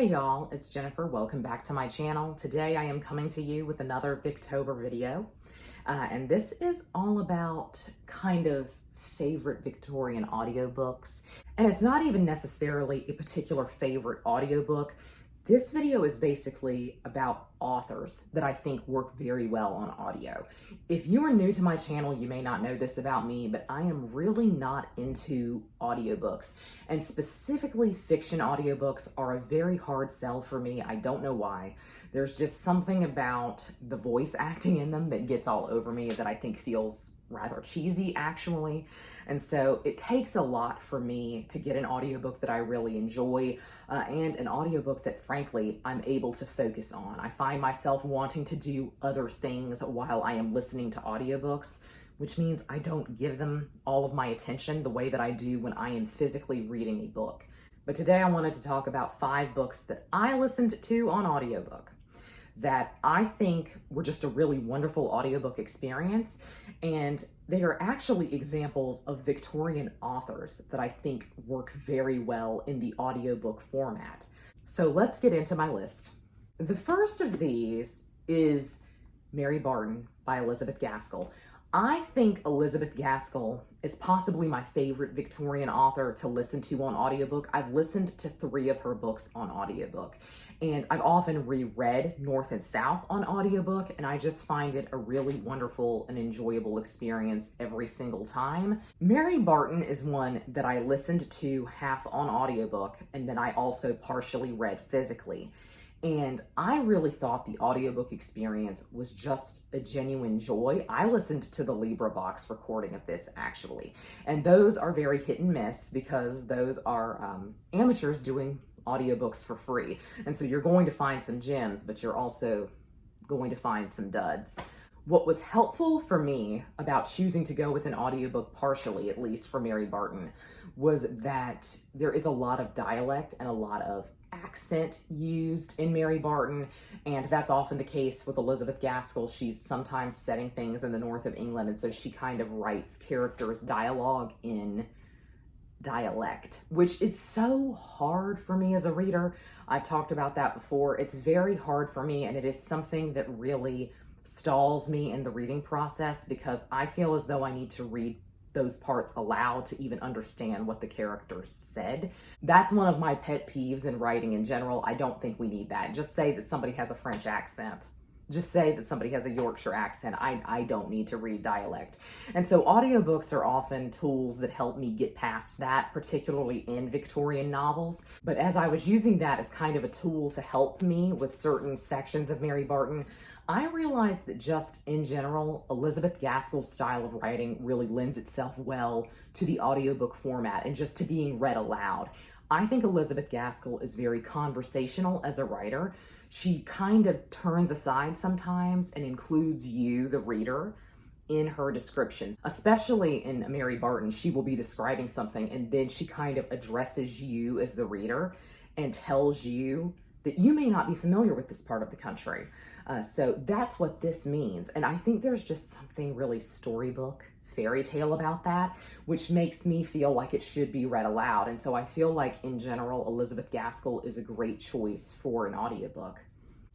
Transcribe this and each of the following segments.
Hey y'all, it's Jennifer. Welcome back to my channel. Today I am coming to you with another Victober video. And this is all about kind of favorite Victorian audiobooks. And it's not even necessarily a particular favorite audiobook. This video is basically about authors that I think work very well on audio. If you are new to my channel, you may not know this about me, but I am really not into audiobooks. And specifically fiction audiobooks are a very hard sell for me. I don't know why. There's just something about the voice acting in them that gets all over me that I think feels rather cheesy actually. And so it takes a lot for me to get an audiobook that I really enjoy and an audiobook that frankly I'm able to focus on. I find myself wanting to do other things while I am listening to audiobooks, which means I don't give them all of my attention the way that I do when I am physically reading a book. But today I wanted to talk about 5 books that I listened to on audiobook that I think were just a really wonderful audiobook experience. And they are actually examples of Victorian authors that I think work very well in the audiobook format. So let's get into my list. The first of these is Mary Barton by Elizabeth Gaskell. I think Elizabeth Gaskell is possibly my favorite Victorian author to listen to on audiobook. I've listened to 3 of her books on audiobook, and I've often reread North and South on audiobook, and I just find it a really wonderful and enjoyable experience every single time. Mary Barton is one that I listened to half on audiobook, and then I also partially read physically. And I really thought the audiobook experience was just a genuine joy. I listened to the LibriVox recording of this actually, and those are very hit and miss because those are amateurs doing audiobooks for free. And so you're going to find some gems, but you're also going to find some duds. What was helpful for me about choosing to go with an audiobook partially, at least for Mary Barton, was that there is a lot of dialect and a lot of accent used in Mary Barton, and that's often the case with Elizabeth Gaskell. She's sometimes setting things in the north of England, and so she kind of writes characters' dialogue in dialect, which is so hard for me as a reader. I've talked about that before. It's very hard for me, and it is something that really stalls me in the reading process because I feel as though I need to read those parts aloud to even understand what the characters said. That's one of my pet peeves in writing in general. I don't think we need that. Just say that somebody has a French accent. Just say that somebody has a Yorkshire accent. I don't need to read dialect. And so audiobooks are often tools that help me get past that, particularly in Victorian novels. But as I was using that as kind of a tool to help me with certain sections of Mary Barton, I realized that just in general, Elizabeth Gaskell's style of writing really lends itself well to the audiobook format and just to being read aloud. I think Elizabeth Gaskell is very conversational as a writer. She kind of turns aside sometimes and includes you, the reader, in her descriptions. Especially in Mary Barton, she will be describing something and then she kind of addresses you as the reader and tells you that you may not be familiar with this part of the country. So that's what this means. And I think there's just something really storybook, fairy tale about that, which makes me feel like it should be read aloud. And so I feel like in general, Elizabeth Gaskell is a great choice for an audiobook.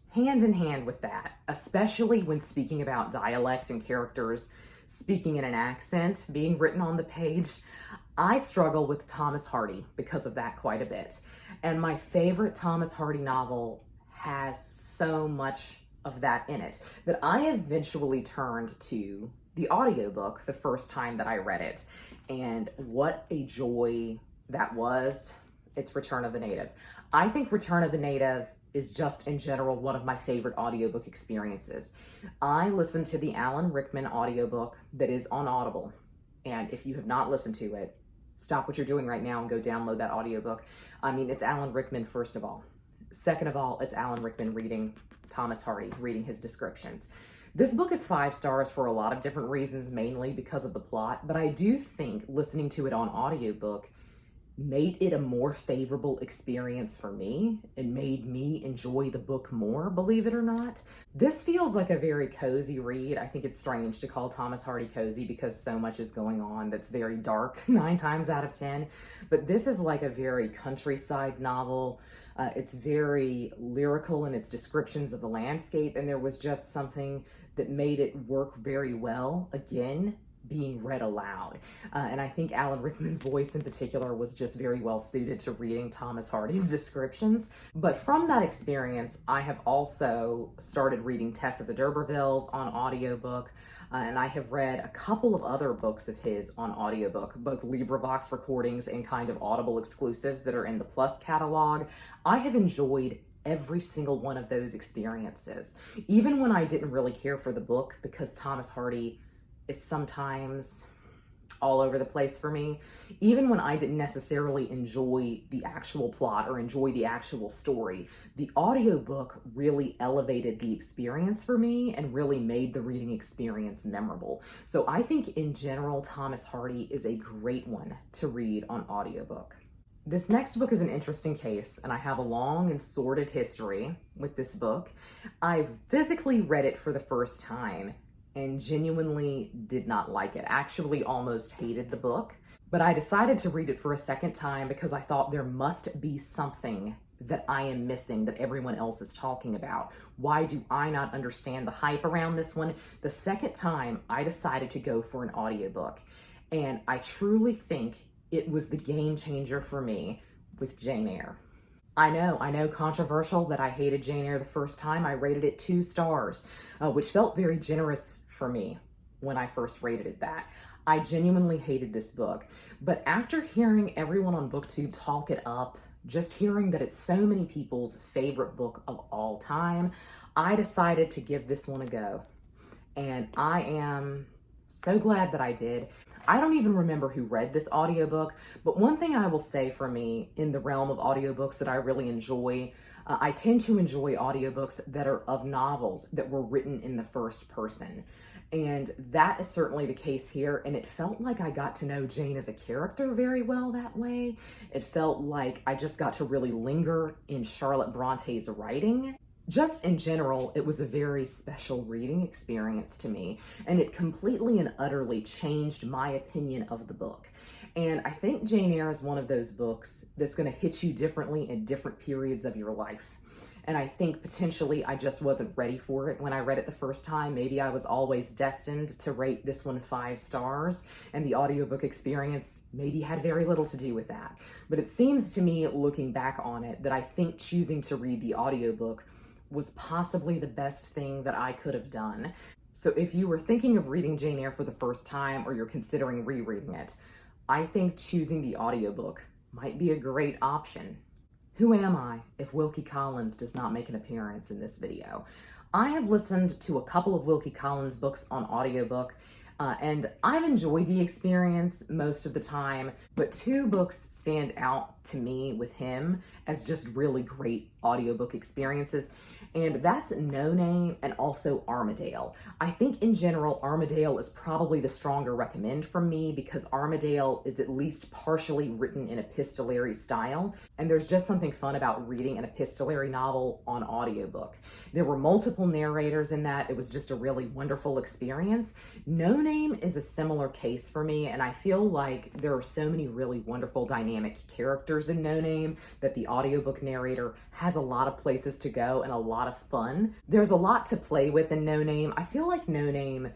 Hand in hand with that, especially when speaking about dialect and characters speaking in an accent being written on the page, I struggle with Thomas Hardy because of that quite a bit. And my favorite Thomas Hardy novel has so much of that in it that I eventually turned to the audiobook the first time that I read it. And what a joy that was. It's Return of the Native. I think Return of the Native is just in general one of my favorite audiobook experiences. I listened to the Alan Rickman audiobook that is on Audible. And if you have not listened to it, stop what you're doing right now and go download that audiobook. I mean, it's Alan Rickman, first of all. Second of all, it's Alan Rickman reading Thomas Hardy, reading his descriptions. This book is 5 stars for a lot of different reasons, mainly because of the plot, but I do think listening to it on audiobook made it a more favorable experience for me and made me enjoy the book more, believe it or not. This feels like a very cozy read. I think it's strange to call Thomas Hardy cozy because so much is going on that's very dark 9 times out of 10. But this is like a very countryside novel It's very lyrical in its descriptions of the landscape, and there was just something that made it work very well, again, being read aloud. And I think Alan Rickman's voice in particular was just very well suited to reading Thomas Hardy's descriptions. But from that experience, I have also started reading Tess of the D'Urbervilles on audiobook. And I have read a couple of other books of his on audiobook, both LibriVox recordings and kind of Audible exclusives that are in the Plus catalog. I have enjoyed every single one of those experiences, even when I didn't really care for the book, because Thomas Hardy is sometimes all over the place for me. Even when I didn't necessarily enjoy the actual plot or enjoy the actual story, the audiobook really elevated the experience for me and really made the reading experience memorable. So I think in general, Thomas Hardy is a great one to read on audiobook. This next book is an interesting case, and I have a long and sordid history with this book. I physically read it for the first time and genuinely did not like it. Actually almost hated the book, but I decided to read it for a second time because I thought there must be something that I am missing that everyone else is talking about. Why do I not understand the hype around this one? The second time I decided to go for an audiobook, and I truly think it was the game changer for me with Jane Eyre. I know, controversial that I hated Jane Eyre the first time. I rated it 2 stars, which felt very generous for me when I first rated it that. I genuinely hated this book, but after hearing everyone on BookTube talk it up, just hearing that it's so many people's favorite book of all time, I decided to give this one a go. And I am so glad that I did. I don't even remember who read this audiobook, but one thing I will say for me in the realm of audiobooks that I really enjoy, I tend to enjoy audiobooks that are of novels that were written in the first person. And that is certainly the case here. And it felt like I got to know Jane as a character very well that way. It felt like I just got to really linger in Charlotte Bronte's writing. Just in general, it was a very special reading experience to me, and it completely and utterly changed my opinion of the book. And I think Jane Eyre is one of those books that's going to hit you differently in different periods of your life. And I think potentially I just wasn't ready for it when I read it the first time. Maybe I was always destined to rate this one 5 stars, and the audiobook experience maybe had very little to do with that. But it seems to me, looking back on it, that I think choosing to read the audiobook was possibly the best thing that I could have done. So if you were thinking of reading Jane Eyre for the first time, or you're considering rereading it, I think choosing the audiobook might be a great option. Who am I if Wilkie Collins does not make an appearance in this video? I have listened to a couple of Wilkie Collins books on audiobook, and I've enjoyed the experience most of the time, but 2 books stand out to me with him as just really great audiobook experiences, and that's No Name and also Armadale. I think in general, Armadale is probably the stronger recommend from me because Armadale is at least partially written in epistolary style, and there's just something fun about reading an epistolary novel on audiobook. There were multiple narrators in that. It was just a really wonderful experience. No Name is a similar case for me, and I feel like there are so many really wonderful dynamic characters in No Name that the audiobook narrator has a lot of places to go and a lot of fun. There's a lot to play with in No Name. I feel like No Name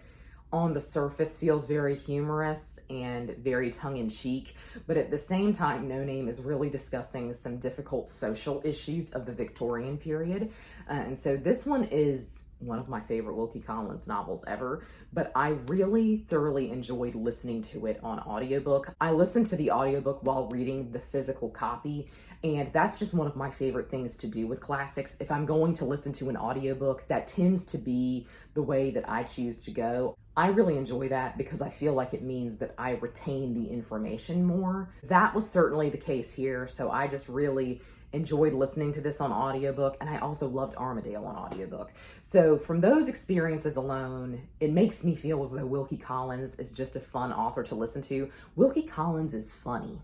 on the surface feels very humorous and very tongue-in-cheek, but at the same time, No Name is really discussing some difficult social issues of the Victorian period. And so this one is one of my favorite Wilkie Collins novels ever, but I really thoroughly enjoyed listening to it on audiobook. I listened to the audiobook while reading the physical copy, and that's just one of my favorite things to do with classics. If I'm going to listen to an audiobook, that tends to be the way that I choose to go. I really enjoy that because I feel like it means that I retain the information more. That was certainly the case here, so I just really enjoyed listening to this on audiobook, and I also loved Armadale on audiobook. So from those experiences alone, it makes me feel as though Wilkie Collins is just a fun author to listen to. Wilkie Collins is funny,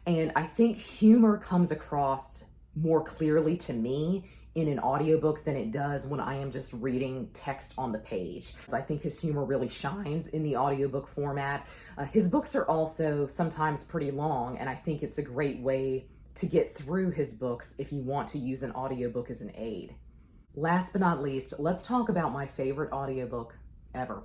and I think humor comes across more clearly to me in an audiobook than it does when I am just reading text on the page. I think his humor really shines in the audiobook format. His books are also sometimes pretty long, and I think it's a great way to get through his books if you want to use an audiobook as an aid. Last but not least, let's talk about my favorite audiobook ever,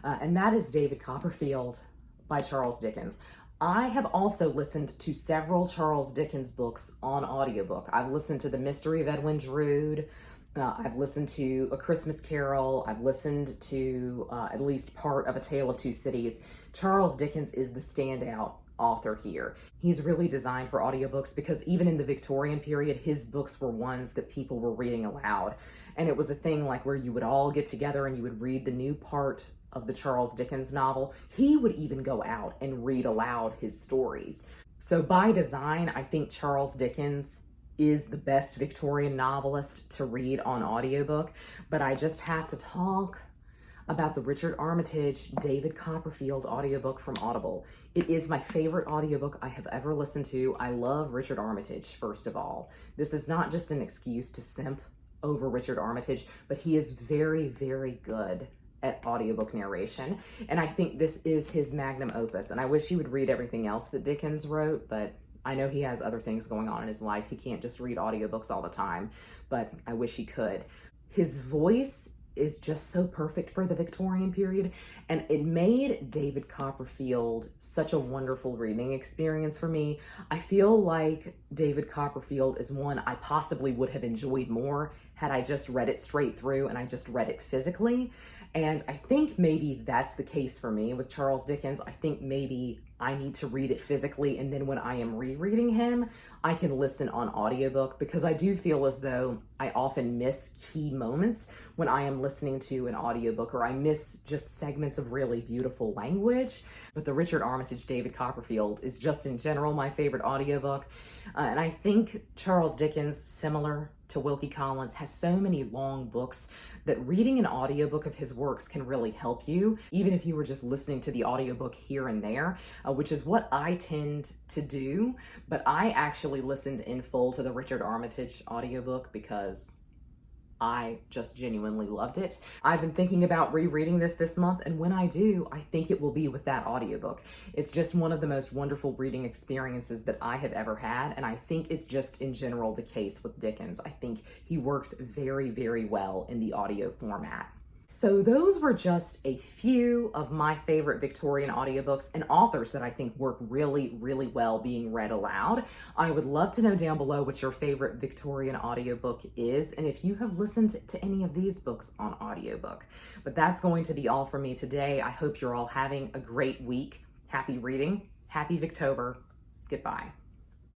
and that is David Copperfield by Charles Dickens. I have also listened to several Charles Dickens books on audiobook. I've listened to The Mystery of Edwin Drood, I've listened to A Christmas Carol, I've listened to at least part of A Tale of Two Cities. Charles Dickens is the standout author here. He's really designed for audiobooks because even in the Victorian period, his books were ones that people were reading aloud. And it was a thing like where you would all get together and you would read the new part of the Charles Dickens novel. He would even go out and read aloud his stories. So by design, I think Charles Dickens is the best Victorian novelist to read on audiobook, but I just have to talk about the Richard Armitage David Copperfield audiobook from Audible. It is my favorite audiobook I have ever listened to. I love Richard Armitage, first of all. This is not just an excuse to simp over Richard Armitage, but he is very, very good at audiobook narration. And I think this is his magnum opus. And I wish he would read everything else that Dickens wrote, but I know he has other things going on in his life. He can't just read audiobooks all the time, but I wish he could. His voice is just so perfect for the Victorian period, and it made David Copperfield such a wonderful reading experience for me. I feel like David Copperfield is one I possibly would have enjoyed more had I just read it straight through and I just read it physically. And I think maybe that's the case for me with Charles Dickens. I think maybe I need to read it physically, and then when I am rereading him, I can listen on audiobook, because I do feel as though I often miss key moments when I am listening to an audiobook, or I miss just segments of really beautiful language. But the Richard Armitage David Copperfield is just in general my favorite audiobook. And I think Charles Dickens, similar to Wilkie Collins, has so many long books that reading an audiobook of his works can really help you, even if you were just listening to the audiobook here and there, which is what I tend to do. But I actually listened in full to the Richard Armitage audiobook because I just genuinely loved it. I've been thinking about rereading this month, and when I do, I think it will be with that audiobook. It's just one of the most wonderful reading experiences that I have ever had, and I think it's just in general the case with Dickens. I think he works very, very well in the audio format. So those were just a few of my favorite Victorian audiobooks and authors that I think work really, really well being read aloud. I would love to know down below what your favorite Victorian audiobook is, and if you have listened to any of these books on audiobook. But that's going to be all for me today. I hope you're all having a great week. Happy reading. Happy Victober. Goodbye.